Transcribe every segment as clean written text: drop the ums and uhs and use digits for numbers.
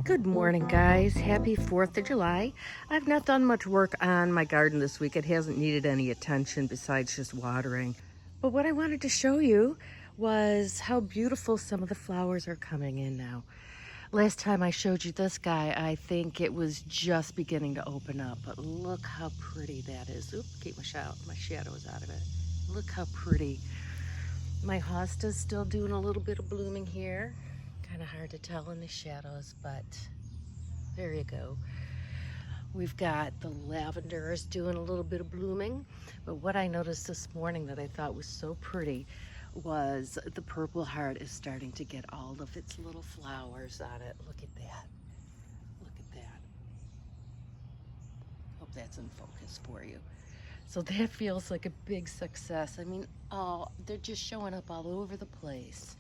Good morning, guys. Happy 4th of July. I've not done much work on my garden this week. It hasn't needed any attention besides just watering. But what I wanted to show you was how beautiful some of the flowers are coming in now. Last time I showed you this guy, I think it was just beginning to open up, but look how pretty that is. Oop, keep my shadows out of it. Look how pretty. My hosta's still doing a little bit of blooming here. Kind of hard to tell in the shadows, but there you go. We've got the lavenders doing a little bit of blooming, but what I noticed this morning that I thought was so pretty was the purple heart is starting to get all of its little flowers on it. Look at that. Look at that. Hope that's in focus for you. So that feels like a big success. I mean, oh, they're just showing up all over the place.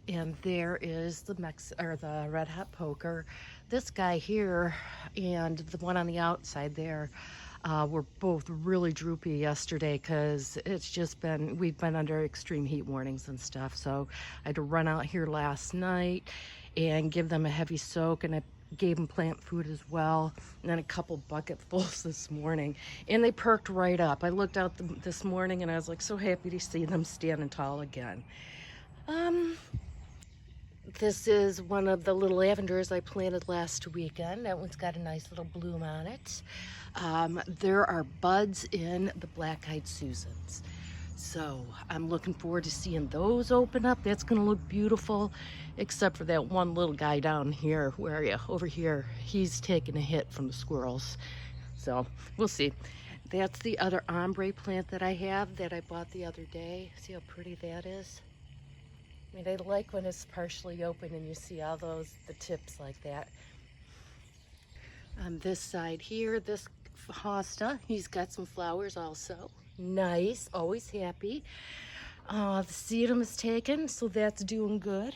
And there is the the red hot poker. This guy here and the one on the outside there were both really droopy yesterday because we've been under extreme heat warnings and stuff. So I had to run out here last night and give them a heavy soak, and I gave them plant food as well, and then a couple bucketfuls this morning, and they perked right up. I looked out this morning and I was like so happy to see them standing tall again. This is one of the little lavenders I planted last weekend. That one's got a nice little bloom on it. There are buds in the black-eyed Susans. So I'm looking forward to seeing those open up. That's gonna look beautiful, except for that one little guy down here. Where are you? Over here. He's taking a hit from the squirrels. So we'll see. That's the other ombre plant that I have that I bought the other day. See how pretty that is? I mean, I like when it's partially open and you see all the tips like that. On this side here, this hosta, he's got some flowers also. Nice, always happy. The sedum is taken, so that's doing good.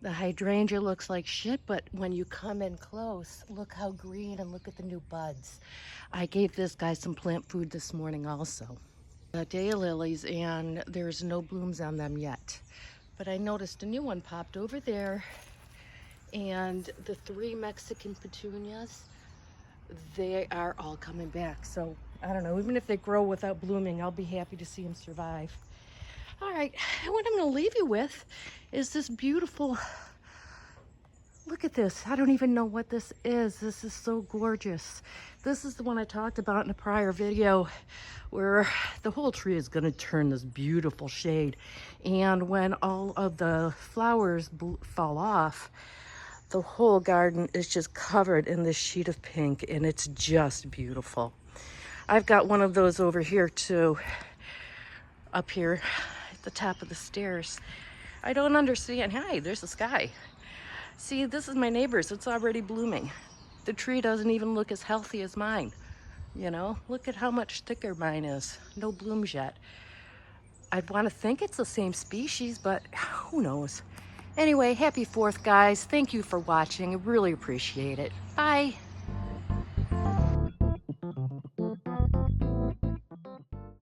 The hydrangea looks like shit, but when you come in close, look how green and look at the new buds. I gave this guy some plant food this morning also. Daylilies, and there's no blooms on them yet. But I noticed a new one popped over there, and the 3 Mexican petunias, they are all coming back. So I don't know, even if they grow without blooming, I'll be happy to see them survive. All right, and what I'm gonna leave you with is this beautiful, look at this. I don't even know what this is. This is so gorgeous. This is the one I talked about in a prior video where the whole tree is going to turn this beautiful shade. And when all of the flowers fall off, the whole garden is just covered in this sheet of pink, and it's just beautiful. I've got one of those over here too, up here at the top of the stairs. I don't understand. Hi, there's the sky. See, this is my neighbor's. It's already blooming. The tree doesn't even look as healthy as mine. You know, look at how much thicker mine is. No blooms yet. I'd want to think it's the same species, but who knows? Anyway, happy 4th, guys. Thank you for watching. I really appreciate it. Bye.